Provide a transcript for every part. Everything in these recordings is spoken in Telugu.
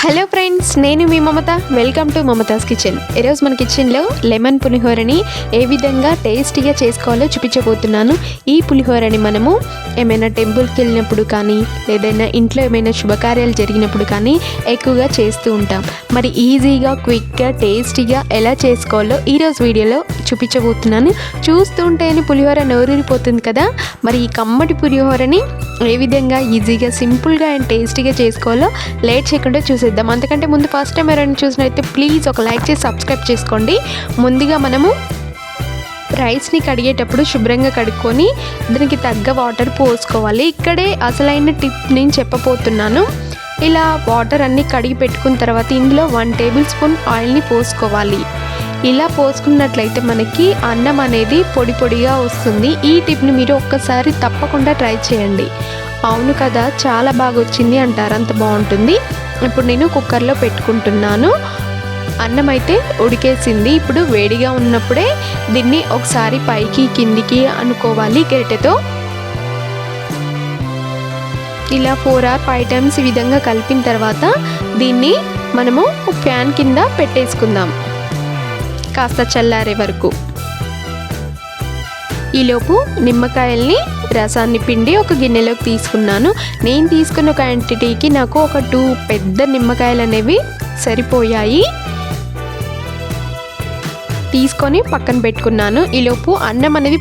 హలో ఫ్రెండ్స్, నేను మీ Mamata. Welcome to Mamata's kitchen. ఈరోజు మన కిచెన్లో లెమన్ పులిహోరని ఏ విధంగా టేస్టీగా చేసుకోవాలో చూపించబోతున్నాను. ఈ పులిహోరని మనము ఏమైనా టెంపుల్కి వెళ్ళినప్పుడు కానీ ఏదైనా ఇంట్లో ఏమైనా శుభకార్యాలు జరిగినప్పుడు కానీ ఎక్కువగా చేస్తూ ఉంటాం. మరి ఈజీగా, క్విక్గా, టేస్టీగా ఎలా చేసుకోవాలో ఈరోజు వీడియోలో చూపించబోతున్నాను. చూస్తుంటేనే పులిహోర నోరూరిపోతుంది కదా. మరి ఈ కమ్మటి పులిహోరని ఏ విధంగా ఈజీగా, సింపుల్గా అండ్ టేస్టీగా చేసుకోవాలో లేట్ చేయకుండా చూసేద్దాం. అంతకంటే ముందు ఫస్ట్ టైం ఎవరైనా చూసినైతే ప్లీజ్ ఒక లైక్ చేసి సబ్స్క్రైబ్ చేసుకోండి. ముందుగా మనము రైస్ని కడిగేటప్పుడు శుభ్రంగా కడుక్కొని దానికి తగ్గ వాటర్ పోసుకోవాలి. ఇక్కడే అసలైన టిప్ నేను చెప్పబోతున్నాను. ఇలా వాటర్ అన్నీ కడిగి పెట్టుకున్న తర్వాత ఇందులో 1 టేబుల్ స్పూన్ ఆయిల్ని పోసుకోవాలి. ఇలా పోసుకున్నట్లయితే మనకి అన్నం అనేది పొడి పొడిగా వస్తుంది. ఈ టిప్ని మీరు ఒక్కసారి తప్పకుండా ట్రై చేయండి. అవును కదా, చాలా బాగా వచ్చింది అంటారు, అంత బాగుంటుంది. ఇప్పుడు నేను కుక్కర్లో పెట్టుకుంటున్నాను. అన్నం అయితే ఉడికేసింది. ఇప్పుడు వేడిగా ఉన్నప్పుడే దీన్ని ఒకసారి పైకి కిందికి అనుకోవాలి గరిటెతో. ఇలా 4 or 5 టైమ్స్ ఈ విధంగా కలిపిన తర్వాత దీన్ని మనము ఫ్యాన్ కింద పెట్టేసుకుందాం కాస్త చల్లారే వరకు. ఈలోపు నిమ్మకాయల్ని రసాన్ని పిండి ఒక గిన్నెలోకి తీసుకున్నాను. నేను తీసుకున్న క్వాంటిటీకి నాకు ఒక 2 పెద్ద నిమ్మకాయలు అనేవి సరిపోయాయి. తీసుకొని పక్కన పెట్టుకున్నాను. ఈలోపు అన్నం అనేది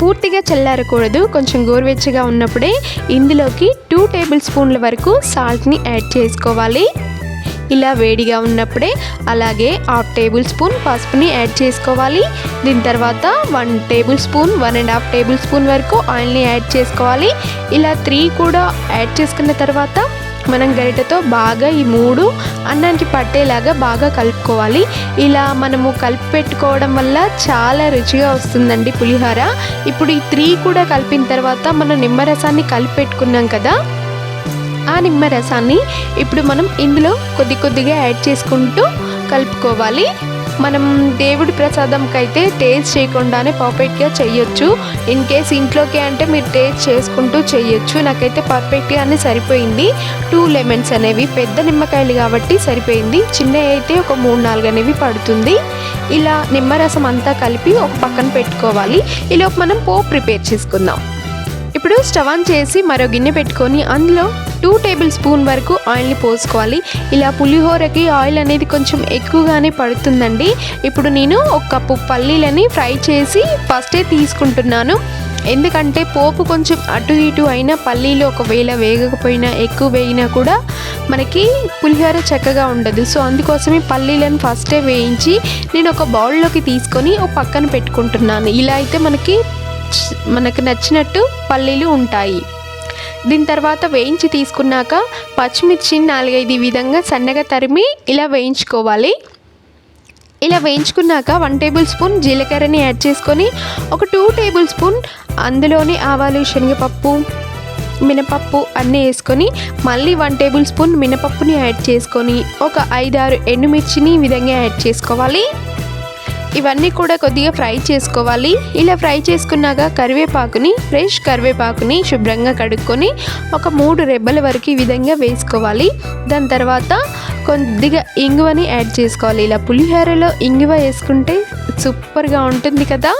పూర్తిగా చల్లారకూడదు. కొంచెం గోరువెచ్చగా ఉన్నప్పుడే ఇందులోకి 2 టేబుల్ స్పూన్ల వరకు సాల్ట్ని యాడ్ చేసుకోవాలి. ఇలా వేడిగా ఉన్నప్పుడే అలాగే 1/2 టేబుల్ స్పూన్ పసుపుని యాడ్ చేసుకోవాలి. దీని తర్వాత 1 టేబుల్ స్పూన్ 1.5 టేబుల్ స్పూన్ వరకు ఆయిల్ని యాడ్ చేసుకోవాలి. ఇలా 3 కూడా యాడ్ చేసుకున్న తర్వాత మనం గరిటెతో బాగా ఈ 3 అన్నానికి పట్టేలాగా బాగా కలుపుకోవాలి. ఇలా మనము కలిపి పెట్టుకోవడం వల్ల చాలా రుచిగా వస్తుందండి పులిహోర. ఇప్పుడు ఈ 3 కూడా కలిపిన తర్వాత మనం నిమ్మరసాన్ని కలిపి పెట్టుకున్నాం కదా, ఆ నిమ్మరసాన్ని ఇప్పుడు మనం ఇందులో కొద్దిగా యాడ్ చేసుకుంటూ కలుపుకోవాలి. మనం దేవుడి ప్రసాదంకి అయితే టేస్ట్ చేయకుండానే పర్ఫెక్ట్గా చేయొచ్చు. ఇన్ కేస్ ఇంట్లోకి అంటే మీరు టేస్ట్ చేసుకుంటూ చేయొచ్చు. నాకైతే పర్ఫెక్ట్గానే సరిపోయింది. 2 లెమన్స్ అనేవి పెద్ద నిమ్మకాయలు కాబట్టి సరిపోయింది. చిన్నవి అయితే ఒక 3-4 అనేవి పడుతుంది. ఇలా నిమ్మరసం అంతా కలిపి ఒక పక్కన పెట్టుకోవాలి. ఈలోపు మనం పోపు ప్రిపేర్ చేసుకుందాం. ఇప్పుడు స్టవ్ ఆన్ చేసి మరో గిన్నె పెట్టుకొని అందులో 2 టేబుల్ స్పూన్ వరకు ఆయిల్ని పోసుకోవాలి. ఇలా పులిహోరకి ఆయిల్ అనేది కొంచెం ఎక్కువగానే పడుతుందండి. ఇప్పుడు నేను 1 కప్పు పల్లీలని ఫ్రై చేసి ఫస్టే తీసుకుంటున్నాను. ఎందుకంటే పోపు కొంచెం అటు ఇటు అయినా పల్లీలు ఒకవేళ వేగకపోయినా ఎక్కువ వేగినా కూడా మనకి పులిహోర చక్కగా ఉండదు. సో అందుకోసమే పల్లీలను ఫస్టే వేయించి నేను ఒక బౌల్లోకి తీసుకొని ఒక పక్కన పెట్టుకుంటున్నాను. ఇలా అయితే మనకు నచ్చినట్టు పల్లీలు ఉంటాయి. దీని తర్వాత వేయించి తీసుకున్నాక పచ్చిమిర్చి 4-5 విధంగా సన్నగా తరిమి ఇలా వేయించుకోవాలి. ఇలా వేయించుకున్నాక 1 టేబుల్ స్పూన్ జీలకర్రని యాడ్ చేసుకొని ఒక 2 టేబుల్ స్పూన్ అందులోని ఆవాలు, శనగపప్పు, మినపప్పు అన్నీ వేసుకొని మళ్ళీ 1 టేబుల్ స్పూన్ మినపప్పుని యాడ్ చేసుకొని ఒక 5-6 ఎండుమిర్చిని ఈ విధంగా యాడ్ చేసుకోవాలి. ఇవన్నీ కూడా కొద్దిగా ఫ్రై చేసుకోవాలి. ఇలా ఫ్రై చేసుకున్నాక ఫ్రెష్ కరివేపాకుని శుభ్రంగా కడుక్కొని ఒక 3 రెబ్బల వరకు ఈ విధంగా వేసుకోవాలి. దాని తర్వాత కొద్దిగా ఇంగువని యాడ్ చేసుకోవాలి. ఇలా పులిహోరలో ఇంగువ వేసుకుంటే సూపర్గా ఉంటుంది కదా.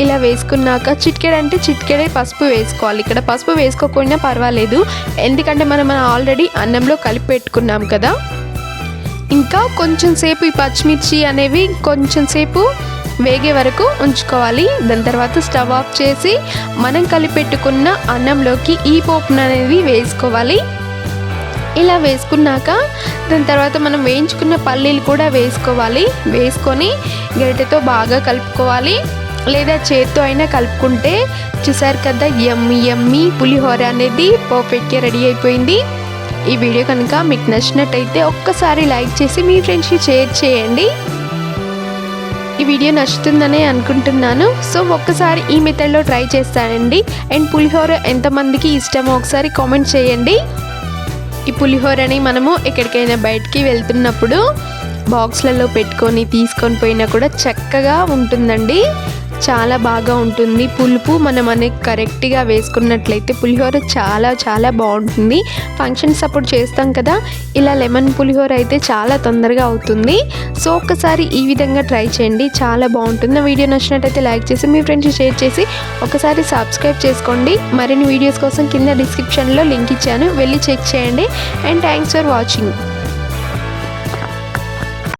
ఇలా వేసుకున్నాక చిటికెడే పసుపు వేసుకోవాలి. ఇక్కడ పసుపు వేసుకోకపోయినా పర్వాలేదు, ఎందుకంటే మనం ఆల్రెడీ అన్నంలో కలిపి పెట్టుకున్నాం కదా. ఇంకా కొంచెం సేపు ఈ పచ్చిమిర్చి అనేవి కొంచెం సేపు వేగే వరకు ఉంచుకోవాలి. దాని తర్వాత స్టవ్ ఆఫ్ చేసి మనం కలిపెట్టుకున్న అన్నంలోకి ఈ పోపును అనేది వేసుకోవాలి. ఇలా వేసుకున్నాక దాని తర్వాత మనం వేయించుకున్న పల్లీలు కూడా వేసుకోవాలి. వేసుకొని గరిటెతో బాగా కలుపుకోవాలి, లేదా చేత్తో అయినా కలుపుకుంటే చూసారు కదా, యమ్మీ పులిహోర అనేది పర్ఫెక్ట్గా రెడీ అయిపోయింది. ఈ వీడియో కనుక మీకు నచ్చినట్టయితే ఒక్కసారి లైక్ చేసి మీ ఫ్రెండ్స్కి షేర్ చేయండి. ఈ వీడియో నచ్చుతుందనే అనుకుంటున్నాను. సో ఒక్కసారి ఈ మెథడ్లో ట్రై చేస్తానండి. అండ్ పులిహోర ఎంతమందికి ఇష్టమో ఒకసారి కామెంట్ చేయండి. ఈ పులిహోరని మనము ఎక్కడికైనా బయటికి వెళ్తున్నప్పుడు బాక్స్లలో పెట్టుకొని తీసుకొని పోయినా కూడా చక్కగా ఉంటుందండి. చాలా బాగా ఉంటుంది. పులుపు మనం అనేది కరెక్ట్గా వేసుకున్నట్లయితే పులిహోర చాలా చాలా బాగుంటుంది. ఫంక్షన్స్ అప్పుడు చేస్తాం కదా, ఇలా లెమన్ పులిహోర అయితే చాలా తొందరగా అవుతుంది. సో ఒకసారి ఈ విధంగా ట్రై చేయండి, చాలా బాగుంటుంది. నా వీడియో నచ్చినట్టయితే లైక్ చేసి మీ ఫ్రెండ్స్ షేర్ చేసి ఒకసారి సబ్స్క్రైబ్ చేసుకోండి. మరిన్ని వీడియోస్ కోసం కింద డిస్క్రిప్షన్లో లింక్ ఇచ్చాను, వెళ్ళి చెక్ చేయండి. And thanks for watching.